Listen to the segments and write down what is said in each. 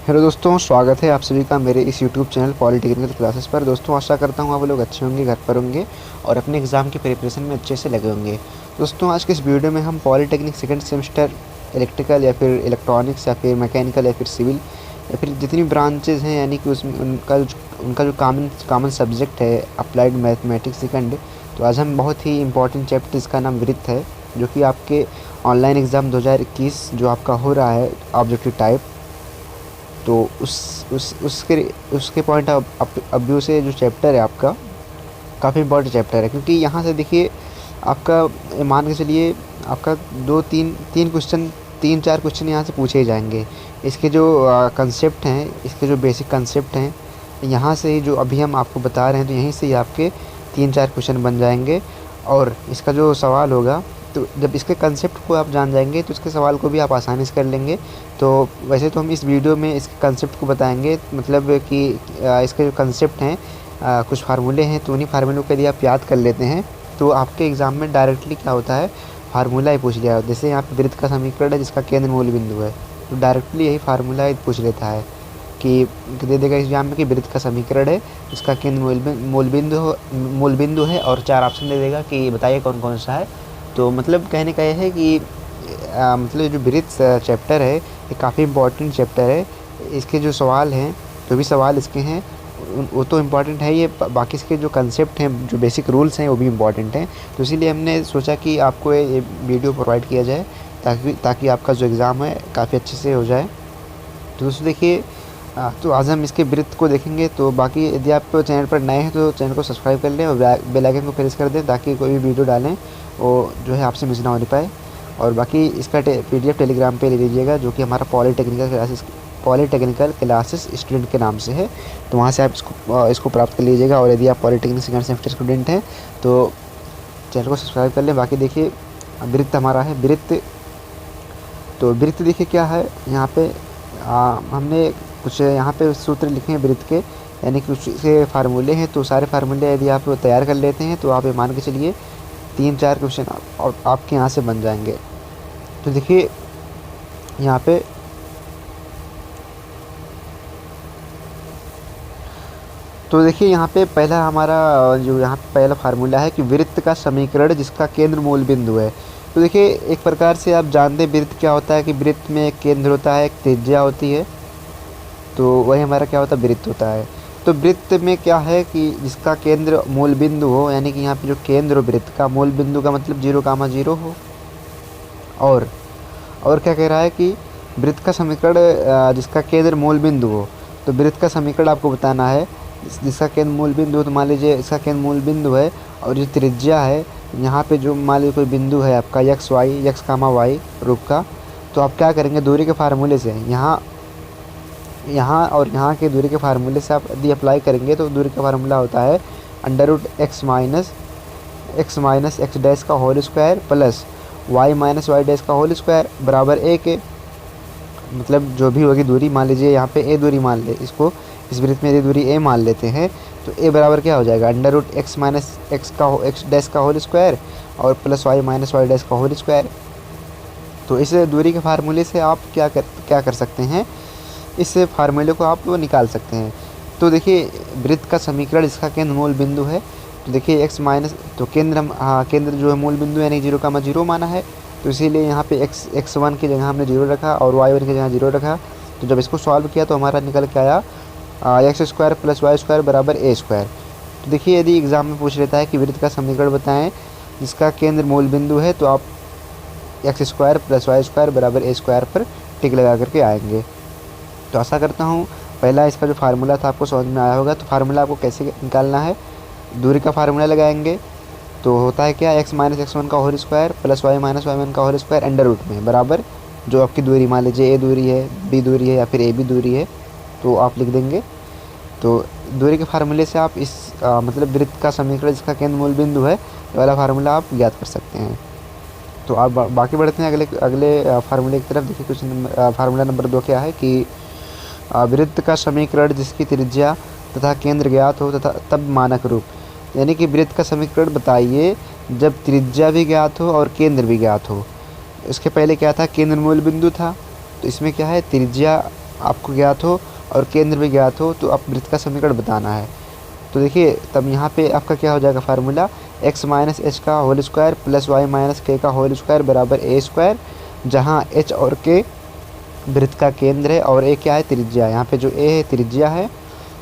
Hello दोस्तों, स्वागत है आप सभी का मेरे इस यूट्यूब चैनल पॉलिटेक्निकल क्लासेस पर। दोस्तों, आशा करता हूँ आप लोग अच्छे होंगे, घर पर होंगे और अपने एग्ज़ाम की प्रिपरेशन में अच्छे से लगे होंगे। दोस्तों, आज के इस वीडियो में हम पॉलिटेक्निक सेकंड सेमेस्टर इलेक्ट्रिकल या फिर इलेक्ट्रॉनिक्स या फिर मैकेनिकल या फिर सिविल या फिर जितनी ब्रांचेज़ हैं, यानी कि उसमें उनका जो कॉमन सब्जेक्ट है अप्लाइड मैथमेटिक्स सेकंड। तो आज हम बहुत ही इंपॉर्टेंट चैप्टर, जिसका नाम वृत्त है, जो कि आपके ऑनलाइन एग्ज़ाम 2021 जो आपका हो रहा है ऑब्जेक्टिव टाइप, तो उसके पॉइंट ऑफ व्यू से जो चैप्टर है आपका काफ़ी इंपॉर्टेंट चैप्टर है। क्योंकि यहाँ से देखिए, आपका मान के चलिए आपका दो तीन तीन क्वेश्चन, 3-4 क्वेश्चन यहाँ से पूछे ही जाएंगे। इसके जो कंसेप्ट हैं, इसके जो बेसिक कंसेप्ट हैं, यहाँ से ही जो अभी हम आपको बता रहे हैं, तो यहीं से ही आपके 3-4 क्वेश्चन बन जाएंगे। और इसका जो सवाल होगा, तो जब इसके कंसेप्ट को आप जान जाएंगे तो इसके सवाल को भी आप आसानी से कर लेंगे। तो वैसे तो हम इस वीडियो में इसके कंसेप्ट को बताएंगे, मतलब कि इसके जो कंसेप्ट हैं, कुछ फार्मूले हैं, तो उन्हीं फार्मूलों को यदि आप याद कर लेते हैं तो आपके एग्ज़ाम में डायरेक्टली क्या होता है, फार्मूला ही पूछ लिया। जैसे यहाँ पे वृत्त का समीकरण है जिसका केंद्र मूल बिंदु है, तो डायरेक्टली यही फार्मूला पूछ लेता है कि दे देगा एग्जाम में कि वृत्त का समीकरण है, इसका केंद्र मूल बिंदु है, और 4 ऑप्शन दे देगा कि बताइए कौन कौन सा है। तो मतलब कहने का यह है कि मतलब जो वृत्त चैप्टर है ये काफ़ी इम्पोर्टेंट चैप्टर है। इसके जो सवाल हैं, जो भी सवाल इसके हैं वो तो इम्पॉर्टेंट है, ये बाकी इसके जो कंसेप्ट हैं, जो बेसिक रूल्स हैं, वो भी इम्पॉर्टेंट हैं। तो इसीलिए हमने सोचा कि आपको ये वीडियो प्रोवाइड किया जाए ताकि आपका जो एग्ज़ाम है काफ़ी अच्छे से हो जाए। तो दोस्तों देखिए, तो आज हम इसके वृत्त को देखेंगे। तो बाकी यदि आप चैनल पर नए हैं तो चैनल को सब्सक्राइब कर लें और बेल आइकन को प्रेस कर दें, ताकि कोई भी वीडियो डालें वो जो है आपसे मिस ना हो पाए। और बाकी इसका PDF टेलीग्राम पे ले लीजिएगा, जो कि हमारा पॉलिटेक्निकल क्लासेस स्टूडेंट के नाम से है। तो वहाँ से आप इसको प्राप्त कर लीजिएगा। और यदि आप पॉलिटेक्निक सेकंड सेमेस्टर स्टूडेंट हैं तो चैनल को सब्सक्राइब कर लें। बाकी देखिए, वृत्त हमारा है वृत्त। तो वृत्त देखिए क्या है, यहाँ पे हमने कुछ यहाँ पे सूत्र लिखे हैं वृत्त के, यानी कि कुछ से फार्मूले हैं। तो सारे फार्मूले यदि आप तैयार कर लेते हैं तो आप ये मान के चलिए 3-4 क्वेश्चन आपके यहाँ से बन जाएंगे। तो देखिए यहाँ पे, तो देखिए यहाँ पे पहला हमारा जो यहाँ पे पहला फार्मूला है कि वृत्त का समीकरण जिसका केंद्र मूल बिंदु है। तो देखिए, एक प्रकार से आप जानते हैं वृत्त क्या होता है, कि वृत्त में एक केंद्र होता है, एक त्रिज्या होती है, तो वही हमारा क्या होता है, वृत्त होता है। तो वृत्त में क्या है कि जिसका केंद्र मूल बिंदु हो, यानी कि यहाँ पे जो केंद्र हो वृत्त का, मूल बिंदु का मतलब 0,0 हो। और क्या कह रहा है कि वृत्त का समीकरण जिसका केंद्र मूल बिंदु हो। तो वृत्त का समीकरण आपको बताना है जिसका केंद्र मूल बिंदु हो। तो मान लीजिए इसका केंद्र मूल बिंदु है, और जो त्रिज्या है यहाँ पे, जो मान लीजिए कोई बिंदु है आपका x, रूप का। तो आप क्या करेंगे, दूरी के फार्मूले से यहाँ और यहाँ के दूरी के फार्मूले से आप यदि अप्लाई करेंगे, तो दूरी का फार्मूला होता है √x माइनस एक्स डैश का whole square plus y minus y dash का होल स्क्वायर बराबर a के। मतलब जो भी होगी दूरी, मान लीजिए यहाँ पे a दूरी मान ले, इसको इस वृत्त में यदि दूरी a मान लेते हैं, तो a बराबर क्या हो जाएगा, √x माइनस एक्स डैश का होल स्क्वायर और plus y minus y dash का होल स्क्वायर। तो इस दूरी के फार्मूले से आप क्या कर सकते हैं, इस फार्मूले को आप निकाल सकते हैं। तो देखिए, वृत्त का समीकरण इसका केंद्र मूल बिंदु है। तो देखिए तो केंद्र जो है मूल बिंदु, यानी 0,0 माना है। तो इसीलिए यहाँ पे x1 की जगह हमने 0 रखा और y1 की जगह 0 रखा। तो जब इसको सॉल्व किया तो हमारा निकल के आया x² + y² बराबर a²। तो देखिए, यदि एग्ज़ाम में पूछ लेता है कि वृत्त का समीकरण बताएं जिसका केंद्र मूल बिंदु है, तो आप x² + y² बराबर a² पर टिक लगा करके आएंगे। तो आशा करता हूँ पहला इसका जो फार्मूला था आपको समझ में आया होगा। तो फार्मूला आपको कैसे निकालना है, दूरी का फार्मूला लगाएंगे। तो होता है क्या, x माइनस x1 का whole square plus y minus y1 का होल स्क्वायर अंडर रूट में बराबर जो आपकी दूरी, मान लीजिए a दूरी है, b दूरी है या फिर ab दूरी है, तो आप लिख देंगे। तो दूरी के फार्मूले से आप इस मतलब वृत्त का समीकरण जिसका केंद्र मूल बिंदु है, ये वाला फार्मूला आप ज्ञात कर सकते हैं। तो आप बाकी बढ़ते हैं अगले फार्मूले की तरफ। देखिए कुछ फार्मूला नंबर 2 क्या है कि वृत्त का समीकरण जिसकी त्रिज्या तथा केंद्र ज्ञात हो तथा तब मानक रूप, यानी कि वृत्त का समीकरण बताइए जब त्रिज्या भी ज्ञात हो और केंद्र भी ज्ञात हो। इसके पहले क्या था, केंद्र मूल बिंदु था, तो इसमें क्या है, त्रिज्या आपको ज्ञात हो और केंद्र भी ज्ञात हो तो आप वृत्त का समीकरण बताना है। तो देखिए तब यहाँ पे आपका क्या हो जाएगा फार्मूला, x माइनस एच का whole square plus y minus k का होल स्क्वायर बराबर ए स्क्वायर, जहाँ h और k वृत्त का केंद्र है और a क्या है, त्रिज्या। यहाँ पे जो a है त्रिज्या है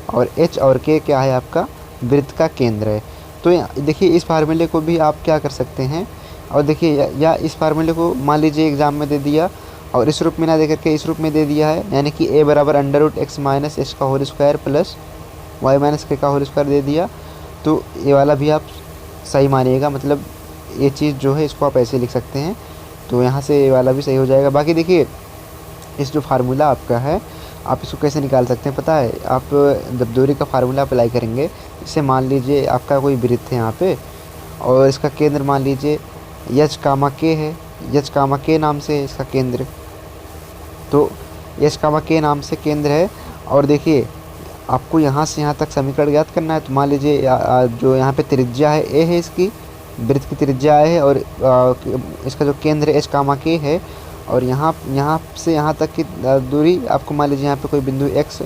और h और k क्या है, आपका वृत्त का केंद्र है। तो देखिए इस फार्मूले को भी आप क्या कर सकते हैं, और देखिए या इस फार्मूले को मान लीजिए एग्ज़ाम में दे दिया और इस रूप में ना दे करके इस रूप में दे दिया है, यानी कि a बराबर under root x minus h का whole square plus y minus k का होल स्क्वायर दे दिया, तो ये वाला भी आप सही मानिएगा, मतलब ये चीज़ जो है इसको आप ऐसे लिख सकते हैं। तो यहाँ से ये वाला भी सही हो जाएगा। बाकी देखिए इस जो फार्मूला आपका है आप इसको कैसे निकाल सकते हैं पता है, आप जब दूरी का फार्मूला अप्लाई करेंगे, इससे मान लीजिए आपका कोई वृत्त है यहाँ पे और इसका केंद्र मान लीजिए यच कामा के है, यच कामा के नाम से है इसका केंद्र, तो यच कामा के नाम से केंद्र है। और देखिए आपको यहाँ से यहाँ तक समीकरण ज्ञात करना है, तो मान लीजिए जो यहाँ पे त्रिज्या है ए है, इसकी वृत्त की त्रिज्या है और इसका जो केंद्र है एच कामा के है, और यहाँ से यहाँ तक की दूरी आपको मान लीजिए यहाँ पे कोई बिंदु x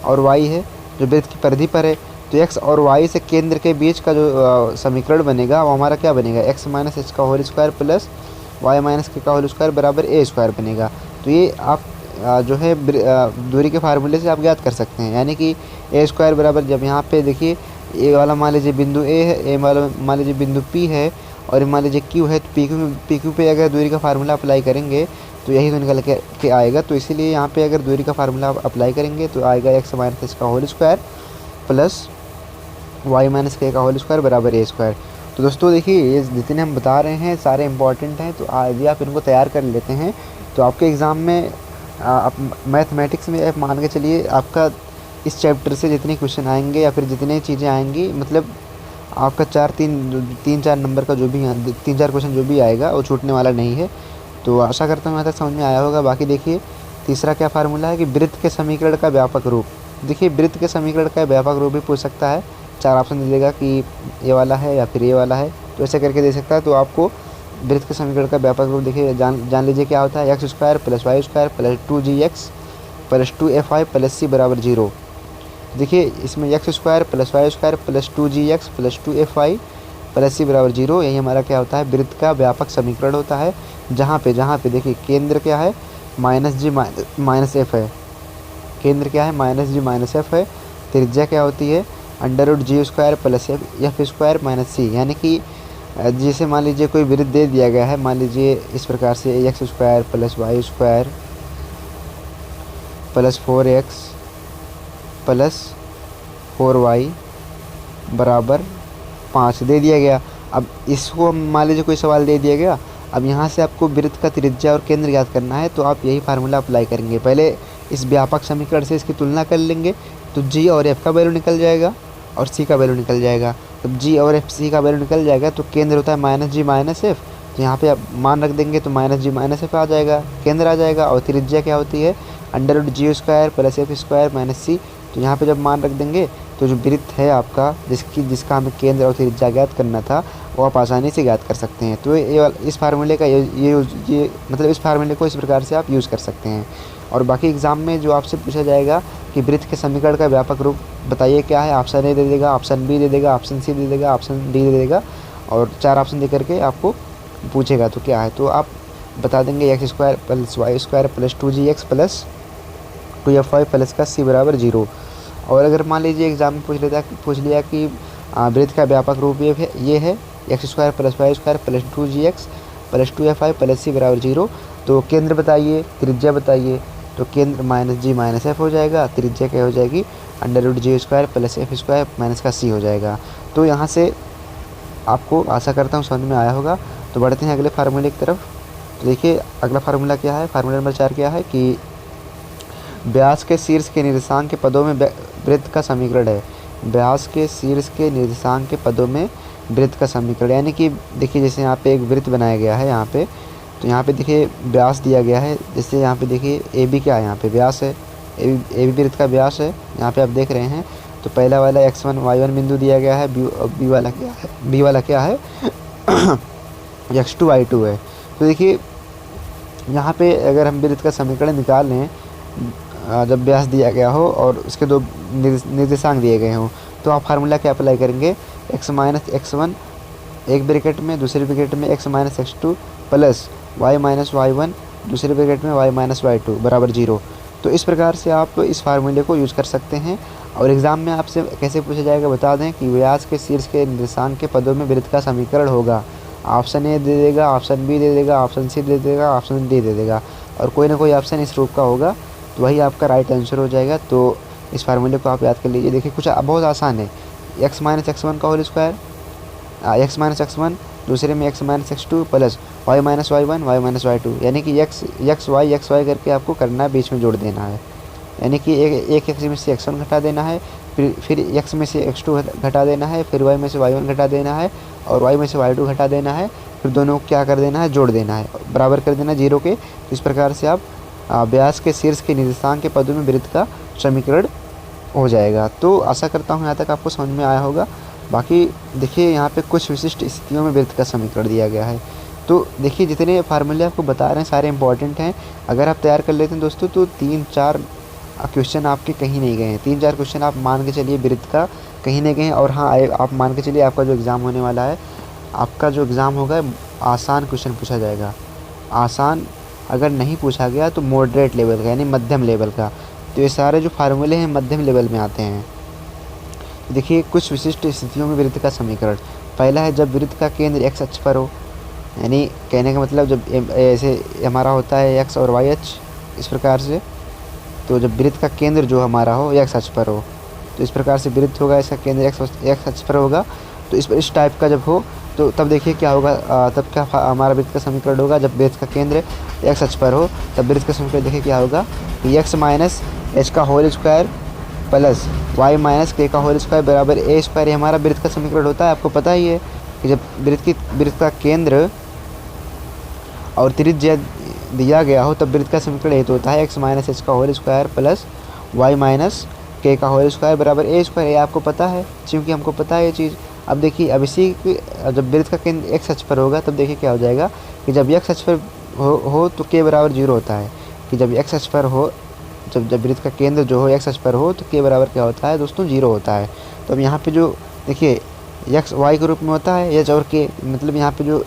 और y है जो वृत्त की परिधि पर है, तो x और y से केंद्र के बीच का जो समीकरण बनेगा वो हमारा क्या बनेगा, x माइनस एच का whole square plus y minus k का होल स्क्वायर बराबर ए स्क्वायर बनेगा। तो ये आप जो है दूरी के फार्मूले से आप ज्ञात कर सकते हैं, यानी कि ए स्क्वायर बराबर, जब यहाँ पे देखिए ए वाला मान लीजिए बिंदु ए है, ए वाला मान लीजिए बिंदु पी है और मान लीजिए क्यू है, तो पी क्यू पे अगर दूरी का फार्मूला अप्लाई करेंगे तो यही तो निकल के आएगा। तो इसीलिए यहाँ पे अगर दूरी का फार्मूला अप्लाई करेंगे तो आएगा एक्स माइनस एच का whole square plus y minus k का होल स्क्वायर बराबर ए स्क्वायर। तो दोस्तों देखिए ये जितने हम बता रहे हैं सारे इंपॉर्टेंट हैं, तो यदि आप इनको तैयार कर लेते हैं तो आपके एग्ज़ाम में आप मैथमेटिक्स में आप मान के चलिए आपका इस चैप्टर से जितने क्वेश्चन आएंगे या फिर जितनी चीज़ें आएंगी, मतलब आपका तीन चार नंबर का जो भी 3-4 क्वेश्चन जो भी आएगा वो छूटने वाला नहीं है। तो आशा करता हूँ यहाँ तक समझ में आया होगा। बाकी देखिए तीसरा क्या फार्मूला है कि वृत्त के समीकरण का व्यापक रूप। देखिए वृत्त के समीकरण का व्यापक रूप भी पूछ सकता है, 4 ऑप्शन दे देगा कि ये वाला है या फिर ये वाला है, तो ऐसे करके दे सकता है। तो आपको वृत्त के समीकरण का व्यापक रूप देखिए जान लीजिए क्या होता है, x square plus Y square plus 2gx plus 2fy plus c बराबर 0। देखिए इसमें x square plus Y square plus 2gx plus 2fy plus c बराबर 0, यही हमारा क्या होता है, वृत्त का व्यापक समीकरण होता है। जहाँ पे देखिए केंद्र क्या है, माइनस जी माइनस एफ है, केंद्र क्या है माइनस जी माइनस एफ है, त्रिज्या क्या होती है अंडर रूट जी square plus F square minus c. यानी कि जैसे मान लीजिए कोई वृत्त दे दिया गया है, मान लीजिए इस प्रकार से x square plus Y square plus 4x plus 4y बराबर 5 दे दिया गया। अब इसको मान लीजिए कोई सवाल दे दिया गया, अब यहाँ से आपको वृत्त का त्रिज्या और केंद्र याद करना है, तो आप यही फार्मूला अप्लाई करेंगे। पहले इस व्यापक समीकरण से इसकी तुलना कर लेंगे, तो जी और एफ का वैल्यू निकल जाएगा और सी का वैल्यू निकल जाएगा। जब जी और एफ सी का वैल्यू निकल जाएगा तो केंद्र होता है माइनस जी माइनस एफ, तो यहाँ पे आप मान रख देंगे तो माइनस जी माइनस एफ आ जाएगा, केंद्र आ जाएगा। और त्रिज्या क्या होती है अंडर रूट जी square plus F square minus c, तो यहाँ पे जब मान रख देंगे तो जो वृत्त है आपका जिसका हमें केंद्र और त्रिज्या ज्ञात करना था वो आप आसानी से ज्ञात कर सकते हैं। तो ये इस फार्मूले का ये मतलब इस फार्मूले को इस प्रकार से आप यूज़ कर सकते हैं। और बाकी एग्ज़ाम में जो आपसे पूछा जाएगा कि वृत्त के समीकरण का व्यापक रूप बताइए क्या है, ऑप्शन ए दे देगा, ऑप्शन बी दे देगा, ऑप्शन सी दे देगा, ऑप्शन डी दे देगा, और 4 ऑप्शन दे करके आपको पूछेगा तो क्या है, तो आप बता देंगे X square plus Y square plus 2gx plus 2fy plus का सी बराबर 0। और अगर मान लीजिए एग्ज़ाम में पूछ लिया कि वृत्त का व्यापक रूप ये है x square plus Y square plus 2gx plus 2fy plus c बराबर 0, तो केंद्र बताइए, त्रिज्या बताइए, तो केंद्र माइनस जी माइनस एफ हो जाएगा, त्रिज्या क्या हो जाएगी अंडर रूट जी square plus F square minus का सी हो जाएगा। तो यहाँ से आपको आशा करता हूँ समझ में आया होगा। तो बढ़ते हैं अगले फार्मूले की तरफ। तो देखिए अगला फार्मूला क्या है, फार्मूला नंबर 4 क्या है कि व्यास के शीर्ष के निर्देशांक के पदों में वृत्त का समीकरण है। व्यास के शीर्ष के निर्देशांक के पदों में वृत्त का समीकरण, यानी कि देखिए जैसे यहाँ पे एक वृत्त बनाया गया है यहाँ पे, तो यहाँ पे देखिए व्यास दिया गया है, जैसे यहाँ पे देखिए ए बी क्या है, यहाँ पे व्यास है, ए बी वृत्त का व्यास है, यहाँ पे आप देख रहे हैं। तो पहला वाला x1 y1 बिंदु दिया गया है, बी वाला क्या है x2 y2 है। तो देखिए यहाँ पे अगर हम वृत्त का समीकरण निकाल लें जब व्यास दिया गया हो और उसके दो निर्देशांक दिए गए हों, तो आप फार्मूला क्या अप्लाई करेंगे, x माइनस x1 एक ब्रैकेट में, दूसरे ब्रैकेट में x minus x2 plus y minus y1 दूसरे ब्रैकेट में y माइनस y2 बराबर 0। तो इस प्रकार से आप इस फार्मूले को यूज़ कर सकते हैं। और एग्ज़ाम में आपसे कैसे पूछा जाएगा बता दें कि व्यास के शीर्ष के निर्देशांक के पदों में वृत्त का समीकरण होगा। ऑप्शन ए दे देगा, ऑप्शन बी दे देगा, ऑप्शन सी दे देगा, ऑप्शन डी दे देगा, और कोई ना कोई ऑप्शन इस रूप का होगा, तो वही आपका राइट आंसर हो जाएगा। तो इस फार्मूले को आप याद कर लीजिए। देखिए कुछ बहुत आसान है, x माइनस x1 का whole square, x minus x1 दूसरे में x minus x2 plus y minus y1 y minus y2, यानी कि x y करके आपको करना है, बीच में जोड़ देना है। यानी कि एक x में से x1 घटा देना है, फिर x में से x2 घटा देना है, फिर y में से y1 घटा देना है, और y में से y2 घटा देना है, फिर दोनों को क्या कर देना है, जोड़ देना है, बराबर कर देना 0 के। तो इस प्रकार से आप व्यास के शीर्ष के निर्देशांक के पदों में वृत्त का समीकरण हो जाएगा। तो आशा करता हूँ यहाँ तक आपको समझ में आया होगा। बाकी देखिए यहाँ पे कुछ विशिष्ट स्थितियों में वृत्त का समीकरण दिया गया है। तो देखिए जितने फार्मूले आपको बता रहे हैं सारे इंपॉर्टेंट हैं। अगर आप तैयार कर लेते हैं दोस्तों तो 3-4 क्वेश्चन आपके कहीं नहीं गए हैं। 3-4 क्वेश्चन आप मान के चलिए वृत्त का कहीं नहीं गए हैं। और हाँ, आप मान के चलिए आपका जो एग्ज़ाम होने वाला है, आपका जो एग्ज़ाम होगा आसान क्वेश्चन पूछा जाएगा। आसान अगर नहीं पूछा गया तो मॉडरेट लेवल का, यानी मध्यम लेवल का। तो ये सारे जो फार्मूले हैं मध्यम लेवल में आते हैं। देखिए कुछ विशिष्ट स्थितियों में वृत्त का समीकरण। पहला है जब वृत्त का केंद्र x अक्ष पर हो, यानी कहने का मतलब जब ऐसे हमारा होता है x और y अक्ष इस प्रकार से, तो जब वृत्त का केंद्र जो हमारा हो x अक्ष पर हो, तो इस प्रकार से वृत्त होगा, इसका केंद्र x अक्ष पर होगा। तो इस टाइप का जब हो तो तब देखिए क्या होगा, तब क्या हमारा वृत्त का समीकरण होगा। जब वृत्त का केंद्र x अक्ष पर हो तब वृत्त का समीकरण देखिए क्या होगा कि x माइनस h का whole square plus y minus k का होल स्क्वायर बराबर a स्क्वायर। ये हमारा वृत्त का समीकरण होता है। आपको पता ही है कि जब वृत्त का केंद्र और त्रिज्या दिया गया हो तब वृत्त का समीकरण ये तो होता है x माइनस h का whole square plus y minus k का होल स्क्वायर बराबर a स्क्वायर। ये आपको पता है, क्योंकि हमको पता है ये चीज़। अब देखिए, अब इसी जब वृत्त का केंद्र x अक्ष पर होगा तब देखिए क्या हो जाएगा कि जब x अक्ष पर हो तो k बराबर 0 होता है। कि जब x अक्ष पर हो, जब वृत्त का केंद्र जो हो x अक्ष पर हो तो k बराबर क्या होता है दोस्तों, 0 होता है। तो अब यहाँ पे जो देखिए x y के रूप में होता है h और k, मतलब यहाँ पे जो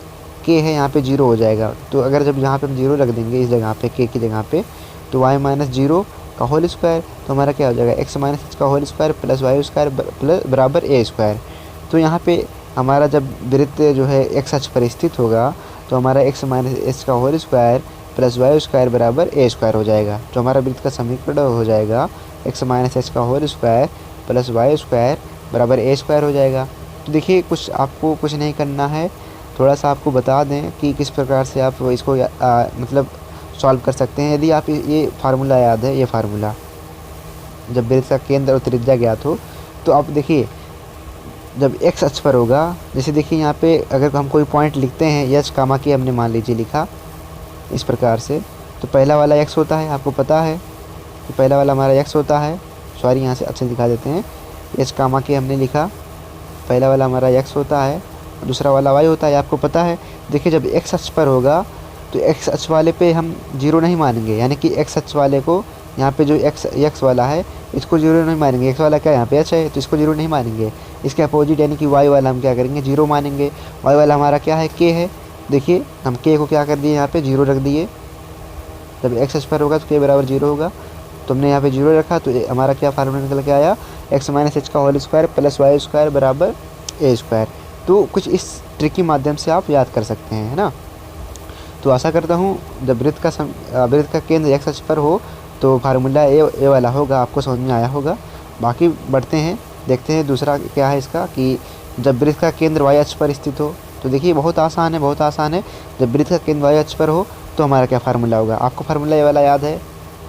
k है यहाँ पे 0 हो जाएगा। तो अगर जब यहाँ पे हम 0 रख देंगे इस जगह पे k की जगह पे, तो y माइनस 0 का होल स्क्वायर, तो हमारा क्या हो जाएगा x माइनस h का whole square plus y square plus बराबर a स्क्वायर। तो यहाँ पे हमारा जब वृत्त जो है x अक्ष पर स्थित होगा तो हमारा x माइनस h का whole square plus y square बराबर a स्क्वायर हो जाएगा। जो हमारा वृत्त का समीकरण हो जाएगा x माइनस h का whole square plus y square बराबर a स्क्वायर हो जाएगा। तो देखिए आपको कुछ नहीं करना है, थोड़ा सा आपको बता दें कि किस प्रकार से आप इसको मतलब सॉल्व कर सकते हैं। यदि आप ये फार्मूला याद है, ये फार्मूला जब वृत्त का केंद्र और त्रिज्या ज्ञात हो, तो आप देखिए जब x अक्ष पर होगा, जैसे देखिए यहाँ पे अगर हम कोई पॉइंट लिखते हैं h कामा के हमने मान लीजिए लिखा इस प्रकार से, तो पहला वाला x होता है, आपको पता है कि पहला वाला हमारा x होता है। सॉरी, यहाँ से अच्छे दिखा देते हैं, h कामा के हमने लिखा, पहला वाला हमारा x होता है, दूसरा वाला y होता है, आपको पता है। देखिए जब x अक्ष पर होगा तो x अक्ष वाले पे हम 0 नहीं मानेंगे, यानी कि x अक्ष वाले को यहाँ पे जो x वाला है इसको 0 नहीं मानेंगे। x वाला क्या यहाँ पे h है तो इसको 0 नहीं मानेंगे। इसके अपोजिट यानी कि y वाला हम क्या करेंगे, 0 मानेंगे। y वाला हमारा क्या है, k है। देखिए हम k को क्या कर दिए, यहाँ पे 0 रख दिए। जब x अक्ष पर होगा तो k बराबर 0 होगा, तो हमने यहाँ पे 0 रखा, तो हमारा क्या फार्मूला निकल के आया, x माइनस h का whole square plus y square बराबर a स्क्वायर। तो कुछ इस ट्रिक के माध्यम से आप याद कर सकते हैं, है ना। तो आशा करता हूँ जब वृत्त का केंद्र x अक्ष पर हो तो फार्मूला ए वाला होगा, आपको समझ में आया होगा। बाकी बढ़ते हैं, देखते हैं दूसरा क्या है इसका, कि जब वृत्त का केंद्र y अक्ष पर स्थित हो, तो देखिए बहुत आसान है, बहुत आसान है। जब वृत्त का केंद्र y अक्ष पर हो तो हमारा क्या फार्मूला होगा, आपको फार्मूला ये वाला याद है।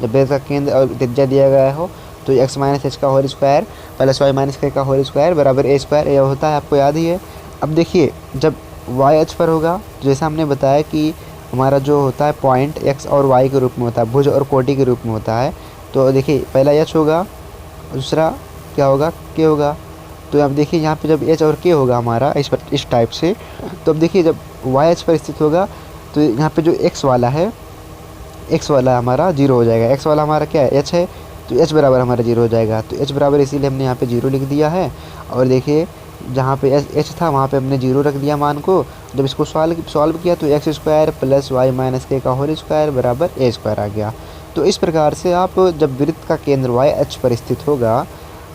जब वृत्त का केंद्र और त्रिज्या दिया गया हो तो x माइनस h का whole square plus y minus k का होल स्क्वायर बराबर a स्क्वायर, यह होता है, आपको याद ही है। अब देखिए जब y अक्ष पर होगा, जैसा हमने बताया कि हमारा जो होता है पॉइंट x और y के रूप में होता है, भुज और कोटि के रूप में होता है। तो देखिए पहला h होगा, दूसरा क्या होगा, k होगा। तो अब देखिए यहाँ पे जब h और k होगा हमारा इस टाइप से, तो अब देखिए जब y अक्ष पर स्थित होगा तो यहाँ पे जो x वाला है एक्स वाला हमारा जीरो हो जाएगा। एक्स वाला हमारा क्या है, एच है, तो एच बराबर हमारा जीरो हो जाएगा। तो एच बराबर इसीलिए हमने यहाँ पे जीरो लिख दिया है। और देखिए जहाँ पे एच था वहाँ पे हमने जीरो रख दिया मान को। जब इसको सॉल्व किया तो x square plus y minus k का होल स्क्वायर बराबर ए स्क्वायर आ गया। तो इस प्रकार से आप जब वृत्त का केंद्र वाई एच पर स्थित होगा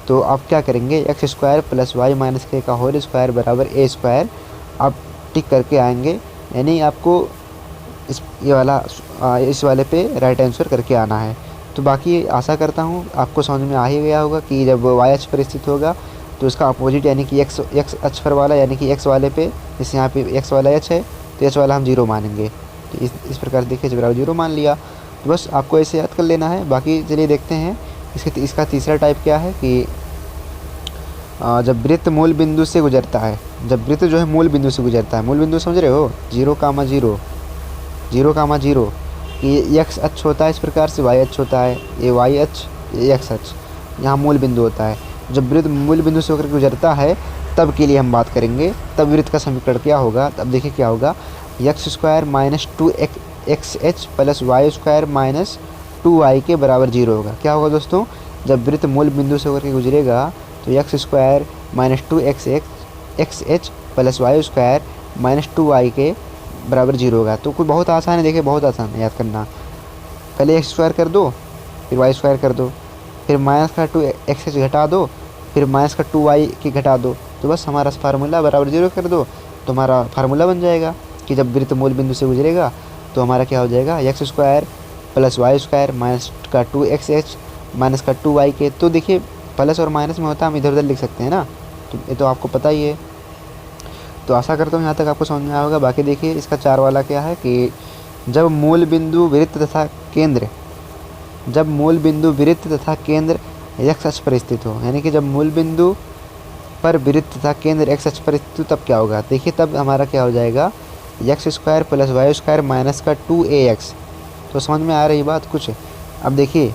तो आप क्या करेंगे, x square plus y minus k का होल स्क्वायर बराबर ए स्क्वायर आप टिक करके आएंगे। यानी आपको इस वाले पे राइट आंसर करके आना है। तो बाकी आशा करता हूँ आपको समझ में आ ही गया होगा कि जब वाई एच पर स्थित होगा तो इसका अपोजिट यानी कि एक्स एच पर वाला यानी कि एक्स वाले पे, जैसे यहाँ पे एक्स वाला एच है तो एच वाला हम जीरो मानेंगे। तो इस प्रकार देखिए एच बराबर जीरो मान लिया। तो बस आपको ऐसे याद कर लेना है। बाकी चलिए देखते हैं इसका तीसरा टाइप क्या है कि जब वृत्त मूल बिंदु से गुजरता है, जब वृत्त जो है मूल बिंदु से गुजरता है, मूल बिंदु समझ रहे हो, 0, 0, ये एक्स अक्ष होता है, इस प्रकार से वाई अक्ष होता है, ये वाई अक्ष, ये एक्स अक्ष, यहाँ मूल बिंदु होता है। जब वृत्त मूल बिंदु से होकर गुजरता है तब के लिए हम बात करेंगे, तब वृत्त का समीकरण क्या होगा। तब देखिए क्या होगा, x square minus 2xh plus Y square minus 2y के बराबर जीरो होगा। क्या होगा दोस्तों, जब वृत्त मूल बिंदु से होकर गुजरेगा तो x square minus 2xh plus Y square minus 2y के बराबर जीरो होगा। तो कुछ बहुत आसान है, देखिए बहुत आसान है याद करना। पहले एक्स स्क्वायर कर दो, फिर वाई स्क्वायर कर दो, फिर माइनस का 2xh घटा दो, फिर माइनस का 2y की घटा दो, तो बस हमारा फार्मूला बराबर जीरो कर दो तो हमारा फार्मूला बन जाएगा कि जब वृत्त मूल बिंदु से गुजरेगा तो हमारा क्या हो जाएगा, x square plus Y square minus का 2xh माइनस का 2y के। तो देखिए प्लस और माइनस में होता है, हम इधर उधर लिख सकते हैं ना, तो ये तो आपको पता ही है। तो आशा करता हूँ यहाँ तक आपको समझ में आया होगा। बाकी देखिए इसका 4 वाला क्या है कि जब मूल बिंदु वृत्त तथा केंद्र, जब मूल बिंदु वृत्त तथा केंद्र एक्स अक्ष पर स्थित हो, यानी कि जब मूल बिंदु पर वृत्त तथा केंद्र एक्स अक्ष पर स्थित हो तब क्या होगा। देखिए तब हमारा क्या हो जाएगा, x square plus Y square minus का 2ax। तो समझ में आ रही बात कुछ। अब देखिए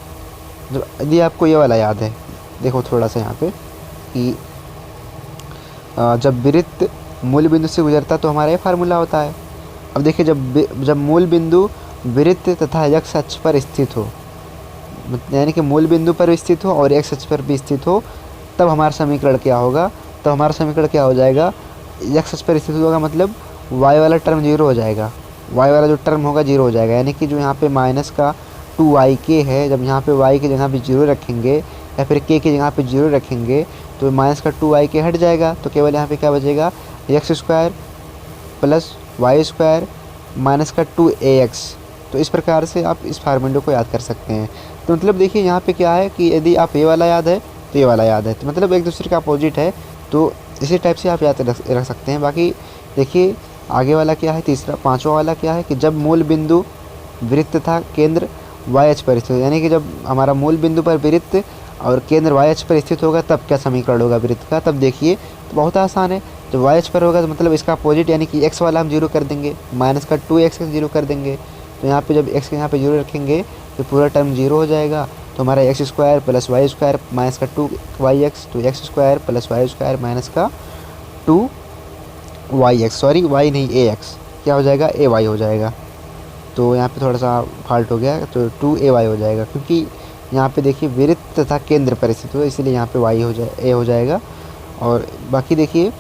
जब यदि आपको ये वाला याद है, देखो थोड़ा सा यहाँ पे कि जब वृत्त मूल बिंदु से गुजरता तो हमारा ये फार्मूला होता है। अब देखिए जब मूल बिंदु वृत्त तथा एक्स अक्ष पर स्थित हो, यानी कि मूल बिंदु पर स्थित हो और एक्स अक्ष पर भी स्थित हो, तब हमारा समीकरण क्या होगा। तो हमारा समीकरण क्या हो जाएगा, एक्स अक्ष पर स्थित होगा मतलब वाई वाला टर्म जीरो हो जाएगा, वाई वाला जो टर्म होगा जीरो हो जाएगा। यानी कि जो यहाँ पे माइनस का 2yk है, जब यहाँ पे y की जगह पे जीरो रखेंगे या फिर k की जगह पे जीरो रखेंगे तो माइनस का 2yk हट जाएगा। तो केवल यहाँ पे क्या बचेगा, x square plus Y square minus का 2ax। तो इस प्रकार से आप इस फार्मूले को याद कर सकते हैं। तो मतलब देखिए यहाँ पे क्या है कि यदि आप ये वाला याद है तो ये वाला याद है, तो मतलब एक दूसरे का अपोजिट है, तो इसी टाइप से आप याद रख सकते हैं। बाकी देखिए आगे वाला क्या है, तीसरा 5वां वाला क्या है कि जब मूल बिंदु वृत्त तथा केंद्र वाई एच पर स्थित, यानी कि जब हमारा मूल बिंदु पर वृत्त और केंद्र वाई एच पर स्थित होगा तब क्या समीकरण होगा वृत्त का। तब देखिए तो बहुत आसान है, जब वाई एच पर होगा तो मतलब इसका अपोजिट यानी कि एक्स वाला हम जीरो कर देंगे, माइनस का 2x जीरो कर देंगे। तो यहाँ पे जब एक्स के यहाँ पे जीरो रखेंगे तो पूरा टर्म जीरो हो जाएगा। तो हमारा x square plus Y square minus का 2yx, तो x square plus Y square minus का 2yx, सॉरी वाई नहीं ax, क्या हो जाएगा ay हो जाएगा। तो यहाँ पे थोड़ा सा फॉल्ट हो गया, तो 2ay हो जाएगा क्योंकि यहाँ पे देखिए वृत्त तथा केंद्र पर स्थित हो, इसीलिए यहाँ पे y हो जाएगा। और बाकी देखिए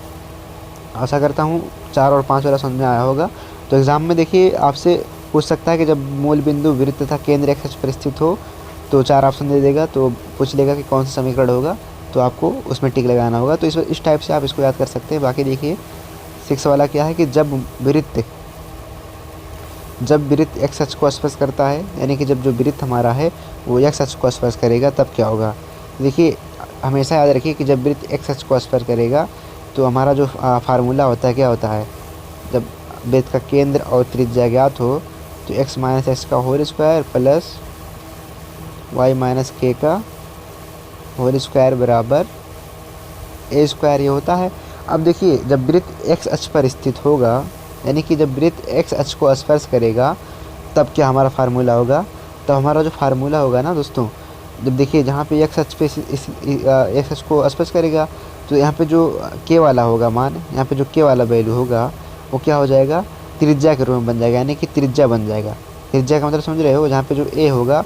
आशा करता हूँ 4 और 5 वाला समझ में आया होगा। तो एग्ज़ाम में देखिए आपसे पूछ सकता है कि जब मूल बिंदु वृत्त तथा केंद्र एक्स अक्ष पर स्थित हो, तो 4 ऑप्शन दे देगा, तो पूछ लेगा कि कौन सा समीकरण होगा, तो आपको उसमें टिक लगाना होगा। तो इस टाइप से आप इसको याद कर सकते हैं। बाकी देखिए 6 वाला क्या है कि जब वृत्त एक्स अक्ष को स्पर्श करता है, यानी कि जब जो वृत्त हमारा है वो एक्स अक्ष को स्पर्श करेगा तब क्या होगा। देखिए हमेशा याद रखिए कि जब वृत्त एक्स अक्ष को स्पर्श करेगा तो हमारा जो फार्मूला होता है क्या होता है, जब वृत्त का केंद्र और त्रिज्या ज्ञात हो तो x माइनस एक्स का whole square plus y minus k का होल स्क्वायर बराबर ए स्क्वायर, ये होता है। अब देखिए जब वृत्त एक्स अक्ष पर स्थित होगा, यानी कि जब वृत्त एक्स अक्ष को स्पर्श करेगा तब क्या हमारा फार्मूला होगा। तो हमारा जो फार्मूला होगा ना दोस्तों, जब देखिए जहाँ पे एक्स अक्ष पे एक्स अक्ष को स्पर्श करेगा तो यहाँ पे जो के वाला होगा मान, यहाँ पे जो के वाला वैल्यू होगा वो क्या हो जाएगा, त्रिज्या के रूप में बन जाएगा, यानी कि त्रिज्या बन जाएगा। त्रिज्या का मतलब समझ रहे हो, जहाँ पे जो ए होगा,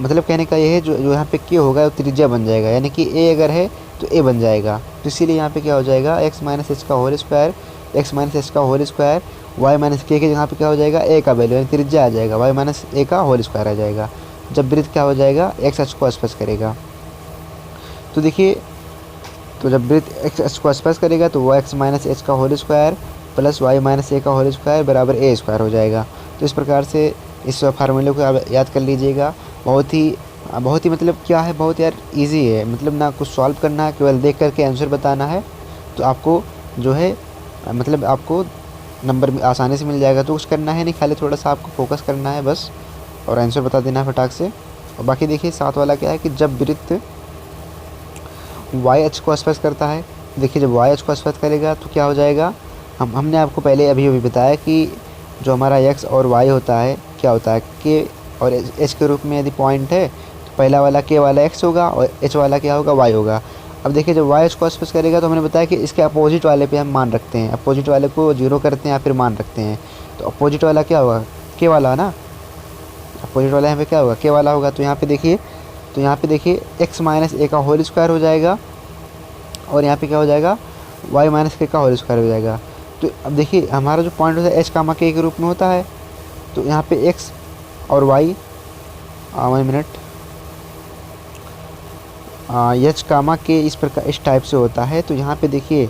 मतलब कहने का ये है जो जो यहाँ पे के होगा वो त्रिज्या बन जाएगा, यानी कि ए अगर है तो ए बन जाएगा। तो इसीलिए यहाँ पे क्या हो जाएगा, एक्स माइनस एच का whole square, x minus h का होल स्क्वायर, वाई माइनस के जगह पे क्या हो जाएगा, ए का वैल्यू यानी त्रिज्या आ जाएगा, वाई माइनस ए का होल स्क्वायर आ जाएगा। जब वृत्त क्या हो जाएगा, एक्स एच को स्पर्श करेगा। तो देखिए, तो जब वृत्त एक्स एच को स्पर्श करेगा तो वो एक्स माइनस एच का whole square plus y minus a का होल स्क्वायर बराबर ए स्क्वायर हो जाएगा। तो इस प्रकार से इस फार्मूले को आप याद कर लीजिएगा। बहुत ही मतलब क्या है, बहुत यार इजी है, मतलब ना कुछ सॉल्व करना है, केवल देख करके आंसर बताना है, तो आपको जो है मतलब आपको नंबर आसानी से मिल जाएगा। तो कुछ करना है नहीं, खाली थोड़ा सा आपको फोकस करना है बस, और आंसर बता देना है फटाक से। और बाकी देखिए साथ वाला क्या है कि जब वृत्त वाई एच को स्पर्श करता है, देखिए जब वाई एच को स्पर्श करेगा तो क्या हो जाएगा, हमने आपको पहले अभी बताया कि जो हमारा एक्स और वाई होता है क्या होता है, के और एच के रूप में यदि पॉइंट है तो पहला वाला के वाला एक्स होगा और एच वाला क्या होगा, वाई होगा। अब देखिए जब वाई एच को स्पर्श करेगा तो हमने बताया कि इसके अपोजिट वाले पे हम मान रखते हैं, अपोजिट वाले को जीरो करते हैं या फिर मान रखते हैं। तो अपोजिट वाला क्या होगा, के वाला ना, अपोजिट वाला यहाँ पे क्या होगा, के वाला होगा। तो यहाँ पे देखिए एक्स माइनस ए का होल स्क्वायर हो जाएगा और यहाँ पे क्या हो जाएगा, वाई माइनस के का होल स्क्वायर हो जाएगा। तो अब देखिए हमारा जो पॉइंट होता है एच कामा के रूप में होता है, तो यहाँ पे एक्स और वाई 1 मिनट एच कामा के इस प्रकार इस टाइप से होता है। तो यहाँ पे देखिए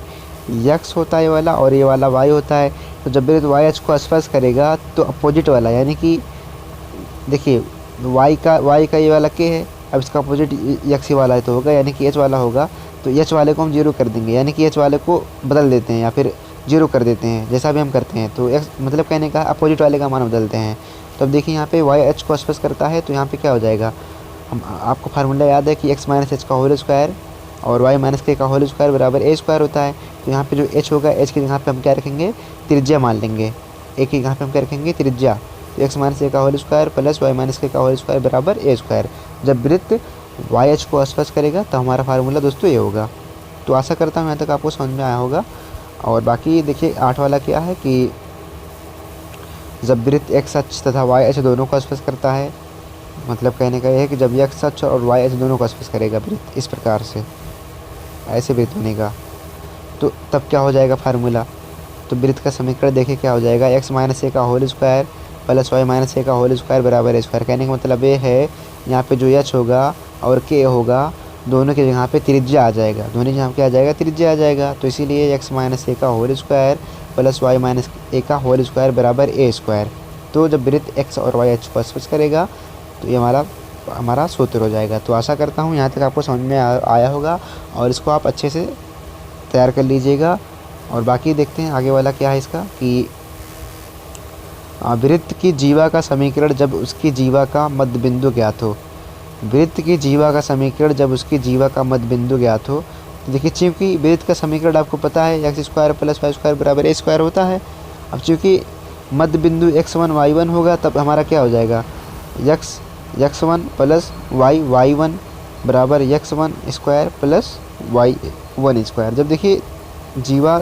यक्स होता है ये वाला और ये वाला वाई होता है। तो जब भी वाई एच को स्पर्श करेगा तो अपोजिट वाला, यानी कि देखिए वाई का ये वाला के है, अब इसका अपोजिट यक्स वाला है तो होगा, यानी कि एच वाला होगा। तो एच वाले को हम जीरो कर देंगे, यानी कि एच वाले को बदल देते हैं या फिर जीरो कर देते हैं, जैसा भी हम करते हैं। तो एक्स मतलब कहने का अपोजिट वाले का मान बदलते हैं। तो अब देखिए यहाँ पे वाई एच को स्पर्श करता है तो यहाँ पे क्या हो जाएगा, हम आपको फार्मूला याद है कि एक्स माइनस एच का होल स्क्वायर और वाई माइनस के का होल स्क्वायर बराबर ए स्क्वायर होता है। तो यहाँ पे जो एच होगा, एच की जगह पे हम क्या रखेंगे, त्रिज्या मान लेंगे, ए की जगह पे हम क्या रखेंगे, त्रिज्या। तो एक्स माइनस ए का whole square plus y minus k का होल स्क्वायर बराबर ए स्क्वायर। जब वृत्त वाई एच को स्पर्श करेगा तो हमारा फार्मूला दोस्तों ये होगा। तो आशा करता हूँ यहाँ तक आपको समझ में आया होगा। और बाकी देखिए 8 वाला क्या है कि जब वृत्त एक्स अक्ष तथा वाई अक्ष दोनों को स्पर्श करता है, मतलब कहने का यह है कि जब एक्स अक्ष और वाई अक्ष दोनों को स्पर्श करेगा वृत्त, इस प्रकार से ऐसे वृत्त बनेगा, तो तब क्या हो जाएगा फार्मूला। तो वृत्त का समीकरण देखिए क्या हो जाएगा, एक्स माइनस ए का whole square plus y minus a का होल स्क्वायर बराबर ए स्क्वायर। कहने का मतलब ये है यहाँ पे जो एच होगा और के होगा, दोनों की जगह पे त्रिज्या आ जाएगा, दोनों की जगह क्या आ जाएगा, त्रिज्या आ जाएगा। तो इसीलिए एक्स माइनस ए का whole square plus y minus a का होल स्क्वायर बराबर ए स्क्वायर। तो जब वृत्त एक्स और वाई एच को स्पर्श करेगा तो ये हमारा सूत्र हो जाएगा। तो आशा करता हूँ यहाँ तक आपको समझ में आया होगा और इसको आप अच्छे से तैयार कर लीजिएगा। और बाकी देखते हैं आगे वाला क्या है इसका, कि वृत्त की जीवा का समीकरण जब उसकी जीवा का मध्य बिंदु ज्ञात हो, वृत्त की जीवा का समीकरण जब उसकी जीवा का मध्य बिंदु ज्ञात हो। तो देखिए चूँकि वृत्त का समीकरण आपको पता है x square plus Y square बराबर ए स्क्वायर होता है। अब चूँकि मध्य बिंदु x1 y1 होगा, तब हमारा क्या हो जाएगा, x1 प्लस y1 बराबर x1 square plus y1 square. जब देखिए जीवा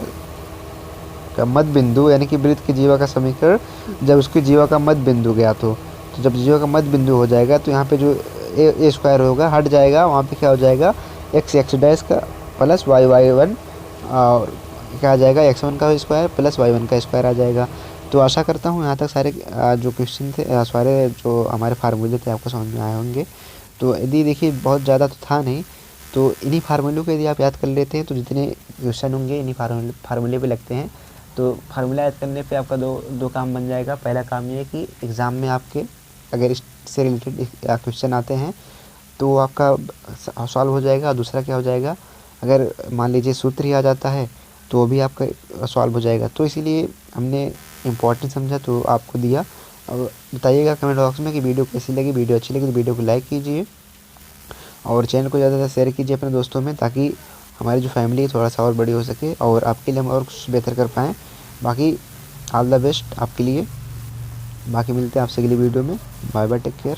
का मध्य बिंदु यानी कि वृत्त की जीवा का समीकरण जब उसकी जीवा का मध्य बिंदु ज्ञात हो, तो जब जीवा का मध्य बिंदु हो जाएगा तो यहाँ पे जो ए स्क्वायर होगा हट जाएगा, वहाँ पे क्या हो जाएगा, एक्स डैश का प्लस y1 और क्या आ जाएगा, x1 का स्क्वायर प्लस y1 का स्क्वायर आ जाएगा। तो आशा करता हूँ यहाँ तक सारे जो क्वेश्चन थे, सारे जो हमारे फार्मूले थे आपको समझ में आए होंगे। तो यदि देखिए बहुत ज़्यादा तो था नहीं, तो इन्हीं फार्मूलों को यदि आप याद कर लेते हैं तो जितने क्वेश्चन होंगे इन्हीं फार्मूले पे लगते हैं। तो फार्मूला याद करने पे आपका दो काम बन जाएगा। पहला काम ये है कि एग्ज़ाम में आपके अगर इससे रिलेटेड क्वेश्चन आते हैं तो आपका सॉल्व हो जाएगा। दूसरा क्या हो जाएगा, अगर मान लीजिए सूत्र ही आ जाता है तो भी आपका सॉल्व हो जाएगा। तो इसीलिए हमने इम्पोर्टेंट समझा तो आपको दिया। और बताइएगा कमेंट बॉक्स में कि वीडियो कैसी लगी। वीडियो अच्छी लगी तो वीडियो को लाइक कीजिए और चैनल को ज़्यादा से ज़्यादा शेयर कीजिए अपने दोस्तों में, ताकि हमारी जो फैमिली है थोड़ा सा और बड़ी हो सके और आपके लिए हम और कुछ बेहतर कर पाएँ। बाकी ऑल द बेस्ट आपके लिए। बाकी मिलते हैं आपसे अगली वीडियो में। Bye bye, take care.